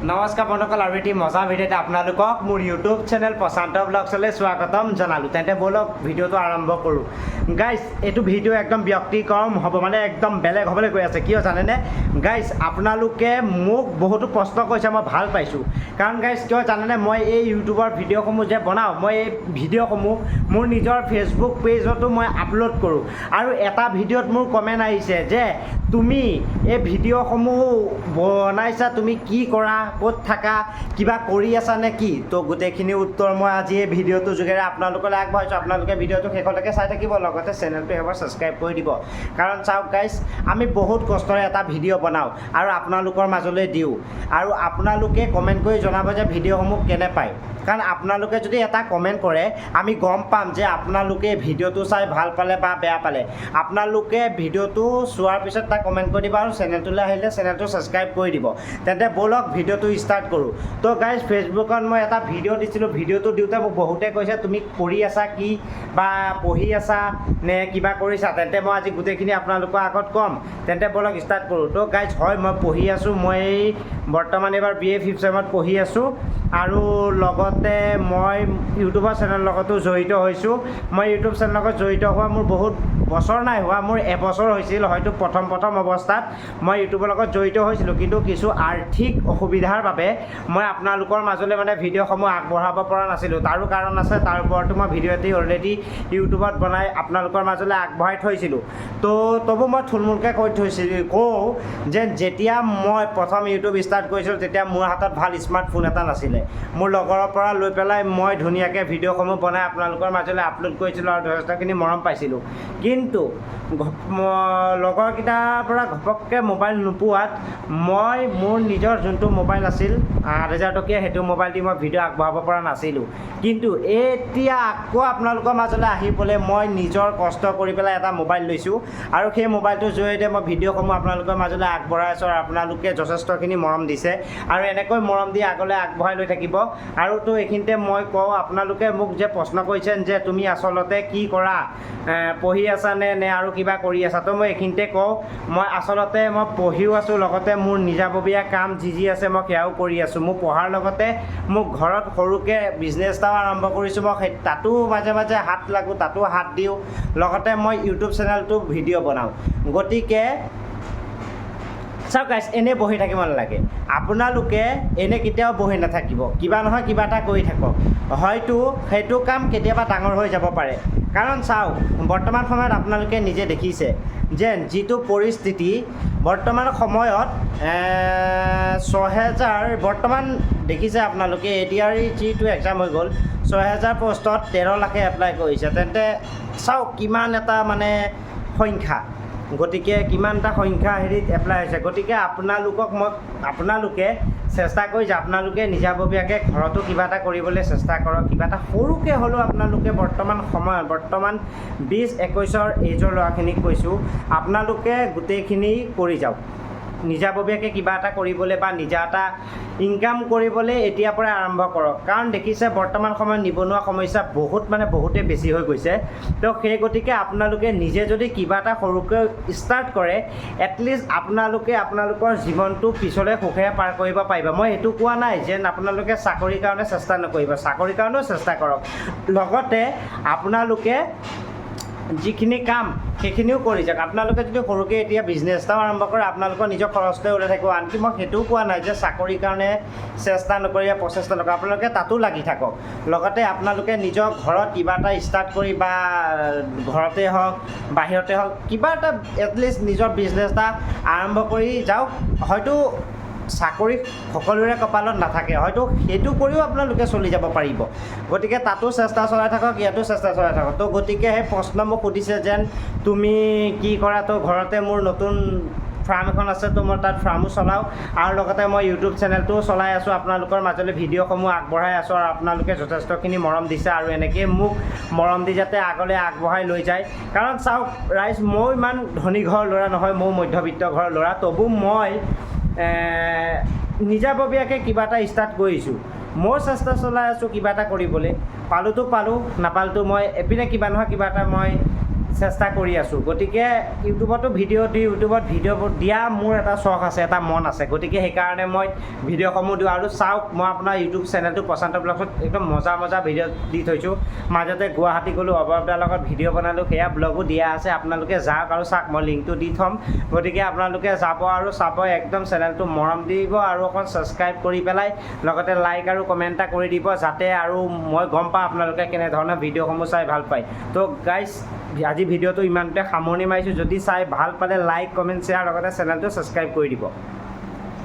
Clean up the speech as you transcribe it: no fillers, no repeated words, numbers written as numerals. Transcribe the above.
নমস্কাৰ বন্ধুসকল, আৰু এটি মজা ভিডিঅ'তে আপোনালোকক মোৰ ইউটিউব চেনেল প্ৰশান্ত ব্লগছলৈ স্বাগতম জনালোঁ। তেন্তে ব'লক ভিডিঅ'টো আৰম্ভ কৰোঁ। গাইজ, এইটো ভিডিঅ' একদম ব্যক্তিক্ৰম হ'ব, মানে একদম বেলেগ হ'বলৈ গৈ আছে। কিয় জানেনে গাইজ, আপোনালোকে মোক বহুতো প্ৰশ্ন কৰিছে, মই ভাল পাইছোঁ। কাৰণ গাইজ কিয় জানেনে, মই এই ইউটিউবৰ ভিডিঅ'সমূহ যে বনাওঁ, মই এই ভিডিঅ'সমূহ মোৰ নিজৰ ফেচবুক পেজতো মই আপলোড কৰোঁ। আৰু এটা ভিডিঅ'ত মোৰ কমেণ্ট আহিছে যে তুমি এই ভিডিঅ'সমূহ বনাইছা, তুমি কি কৰা, ক'ত থাকা, কিবা কৰি আছা নে কি? তো গোটেইখিনি উত্তৰ মই আজি এই ভিডিঅ'টোৰ যোগেৰে আপোনালোকলৈ আগবঢ়াইছোঁ। আপোনালোকে ভিডিঅ'টো শেষলৈকে চাই থাকিব, লগতে চেনেলটো এবাৰ ছাবস্ক্ৰাইব কৰি দিব। কাৰণ চাওক গাইজ, আমি বহুত কষ্টৰে এটা ভিডিঅ' বনাওঁ আৰু আপোনালোকৰ মাজলৈ দিওঁ, আৰু আপোনালোকে কমেণ্ট কৰি জনাব যে ভিডিঅ'সমূহ কেনে পায়। কাৰণ আপোনালোকে যদি এটা কমেণ্ট কৰে, আমি গম পাম যে আপোনালোকে ভিডিঅ'টো চাই ভাল পালে বা বেয়া পালে। আপোনালোকে ভিডিঅ'টো চোৱাৰ পিছত এটা কমেণ্ট কৰি দিব আৰু চেনেলটোলৈ আহিলে চেনেলটো ছাবস্ক্ৰাইব কৰি দিব। তেন্তে ব'লক ভিডিঅ'টো ষ্টাৰ্ট কৰোঁ। তো গাইজ, ফেচবুকত মই এটা ভিডিঅ' দিছিলোঁ। ভিডিঅ'টো দিওঁতে মোক বহুতে কৈছে তুমি কৰি আছা কি, বা পঢ়ি আছা নে কিবা কৰিছা। তেন্তে মই আজি গোটেইখিনি আপোনালোকৰ আগত ক'ম। তেন্তে ব'লক ষ্টাৰ্ট কৰোঁ। তো গাইজ, হয় মই পঢ়ি আছোঁ। মই বৰ্তমান এইবাৰ BA 5th চেমত পঢ়ি আছোঁ, আৰু লগতে মই ইউটিউবৰ চেনেলৰ লগতো জড়িত হৈছোঁ। মই ইউটিউব চেনেলৰ লগত জড়িত হোৱা মোৰ বহুত বছৰ নাই হোৱা, মোৰ এবছৰ হৈছিল হয়তো। প্ৰথম অৱস্থাত মই ইউটিউবৰ লগত জড়িত হৈছিলোঁ, কিন্তু কিছু আৰ্থিক অসুবিধাৰ বাবে মই আপোনালোকৰ মাজলৈ মানে ভিডিঅ'সমূহ আগবঢ়াব পৰা নাছিলোঁ। তাৰো কাৰণ আছে, তাৰ ওপৰতো মই ভিডিঅ' এটি অলৰেডি ইউটিউবত বনাই আপোনালোকৰ মাজলৈ আগবঢ়াই থৈছিলোঁ। তো তবু মই থুলমূলকৈ কওঁ যে যেতিয়া মই প্ৰথম ইউটিউব ষ্টাৰ্ট কৰিছিলোঁ, তেতিয়া মোৰ হাতত ভাল স্মাৰ্টফোন এটা নাছিলে। মোৰ লগৰৰ পৰা লৈ পেলাই মই ধুনীয়াকৈ ভিডিঅ'সমূহ বনাই আপোনালোকৰ মাজলৈ আপলোড কৰিছিলোঁ আৰু যথেষ্টখিনি মৰম পাইছিলোঁ। কিন্তু লগৰকেইটাৰ পৰা ঘপককৈ মোবাইল নোপোৱাত মই মোৰ নিজৰ যোনটো মোবাইল আছিল 8,000 টকীয়া, সেইটো মোবাইল দি মই ভিডিঅ' আগবঢ়াব পৰা নাছিলোঁ। কিন্তু এতিয়া আকৌ আপোনালোকৰ মাজলৈ আহিবলৈ মই নিজৰ কষ্ট কৰি পেলাই এটা মোবাইল লৈছোঁ, আৰু সেই মোবাইলটোৰ জৰিয়তে মই ভিডিঅ'সমূহ আপোনালোকৰ মাজলৈ আগবঢ়াই আছোঁ। আৰু আপোনালোকে যথেষ্টখিনি মৰম দিছে, আৰু এনেকৈ মৰম দি আগলৈ আগবঢ়াই লৈ থাকিব। আৰু তো এইখিনিতে মই কওঁ, আপোনালোকে মোক যে প্ৰশ্ন কৰিছে যে তুমি আচলতে কি কৰা, পঢ়ি আছা নে আৰু কিবা কৰি আছা। তো মই এইখিনিতে কওঁ, মই আচলতে মই পঢ়িও আছোঁ, লগতে মোৰ নিজাববীয়া কাম যি আছে মই সেয়াও কৰি আছোঁ। মোৰ পঢ়াৰ লগতে মোক ঘৰত সৰুকৈ বিজনেছ এটাও আৰম্ভ কৰিছোঁ। মই তাতো মাজে মাজে হাত লাগোঁ, তাতো হাত দিওঁ। লগতে মই ইউটিউব চেনেলটো ভিডিঅ' বনাওঁ। গতিকে চাওক গাইজ, এনেই বহি থাকিব নালাগে। আপোনালোকে এনে কেতিয়াও বহি নাথাকিব, কিবা নহয় কিবা এটা কৰি থাকক। হয়তো সেইটো কাম কেতিয়াবা ডাঙৰ হৈ যাব পাৰে। কাৰণ চাওক, বৰ্তমান সময়ত আপোনালোকে নিজে দেখিছে যে যিটো পৰিস্থিতি বৰ্তমান সময়ত 6,000 বৰ্তমান দেখিছে আপোনালোকে, ADR যিটো এক্সাম হৈ গ'ল, 6,000 পষ্টত 13 লাখে এপ্লাই কৰিছে। তেন্তে চাওক কিমান এটা মানে সংখ্যা, গতিকে কিমান এটা সংখ্যা হেৰিত এপ্লাই হৈছে। গতিকে আপোনালোকে চেষ্টা কৰি যে আপোনালোকে নিজাববীয়াকৈ ঘৰতো কিবা এটা কৰিবলৈ চেষ্টা কৰক। কিবা এটা সৰুকৈ হ'লেও আপোনালোকে বৰ্তমান 20-21 এজৰ ল'ৰাখিনিক কৈছোঁ, আপোনালোকে গোটেইখিনি কৰি যাওক। নিজাববীয়াকৈ কিবা এটা কৰিবলৈ বা নিজা এটা ইনকাম কৰিবলৈ এতিয়াৰ পৰাই আৰম্ভ কৰক। কাৰণ দেখিছে বৰ্তমান সময়ত নিবনুৱা সমস্যা বহুতেই বেছি হৈ গৈছে। তো সেই গতিকে আপোনালোকে নিজে যদি কিবা এটা সৰুকৈ ষ্টাৰ্ট কৰে, এটলিষ্ট আপোনালোকে আপোনালোকৰ জীৱনটো পিছলৈ সুখেৰে পাৰ কৰিব পাৰিব। মই এইটো কোৱা নাই যে আপোনালোকে চাকৰিৰ কাৰণে চেষ্টা নকৰিব, চাকৰিৰ কাৰণেও চেষ্টা কৰক। লগতে আপোনালোকে যিখিনি কাম সেইখিনিও কৰি যাওক। আপোনালোকে যদি সৰুকৈ এতিয়া বিজনেছ এটাও আৰম্ভ কৰে, আপোনালোকৰ নিজৰ খৰচটোৱে ওলাই থাকিব। আনকি মই সেইটোও কোৱা নাই যে চাকৰিৰ কাৰণে চেষ্টা নকৰি প্ৰচেষ্টা নকৰক, আপোনালোকে তাতো লাগি থাকক। লগতে আপোনালোকে নিজৰ ঘৰত কিবা এটা ষ্টাৰ্ট কৰি, বা ঘৰতে হওক বাহিৰতে হওক, কিবা এটা এটলিষ্ট নিজৰ বিজনেছ এটা আৰম্ভ কৰি যাওক। হয়তো চাকৰি সকলোৰে কপালত নাথাকে, হয়তো সেইটো কৰিও আপোনালোকে চলি যাব পাৰিব। গতিকে তাতো চেষ্টা চলাই থাকক, ইয়াতো চেষ্টা চলাই থাকক। তো গতিকে সেই প্ৰশ্ন মোক সুধিছে যেন তুমি কি কৰা। তো ঘৰতে মোৰ নতুন ফাৰ্ম এখন আছে, তো মই তাত ফাৰ্মো চলাওঁ, আৰু লগতে মই ইউটিউব চেনেলটোও চলাই আছোঁ। আপোনালোকৰ মাজলৈ ভিডিঅ'সমূহ আগবঢ়াই আছোঁ, আৰু আপোনালোকে যথেষ্টখিনি মৰম দিছে, আৰু এনেকৈয়ে মোক মৰম দি যাতে আগলৈ আগবঢ়াই লৈ যায়। কাৰণ চাওক ৰাইজ, মই ইমান ধনী ঘৰৰ ল'ৰা নহয়, মই মধ্যবিত্ত ঘৰৰ ল'ৰা। তবু মই নিজাববীয়াকৈ কিবা এটা ষ্টাৰ্ট কৰিছোঁ। মই চেষ্টা চলাই আছোঁ কিবা এটা কৰিবলৈ। পালোঁ, নাপালোতো মই এপিনে কিবা নহয় কিবা এটা মই চেষ্টা কৰি আছোঁ গতিকে ইউটিউবতো ভিডিঅ' দি ইউটিউবত ভিডিঅ' দিয়া মোৰ এটা চখ আছে এটা মন আছে গতিকে সেইকাৰণে মই ভিডিঅ'সমূহ দিওঁ আৰু চাওক মই আপোনাৰ ইউটিউব চেনেলটো প্ৰশান্ত ব্লগছত একদম মজা মজা ভিডিঅ' দি থৈছোঁ মাজতে গুৱাহাটী গ'লোঁ অৱয়ৱদাৰ লগত ভিডিঅ' বনালোঁ সেয়া ব্লগো দিয়া আছে আপোনালোকে যাওক আৰু চাওক মই লিংকটো দি থ'ম গতিকে আপোনালোকে যাব আৰু চাব একদম চেনেলটো মৰম দিব আৰু অকণ ছাবস্ক্ৰাইব কৰি পেলাই লগতে লাইক আৰু কমেণ্ট এটা কৰি দিব যাতে আৰু মই গম পাওঁ আপোনালোকে কেনেধৰণৰ ভিডিঅ'সমূহ চাই ভাল পায় তো গাইজ আজি ভিডিঅ'টো ইমানতে সামৰণি মাৰিছোঁ যদি চাই ভাল পালে লাইক কমেণ্ট শ্বেয়াৰ লগতে চেনেলটো ছাবস্ক্ৰাইব কৰি দিব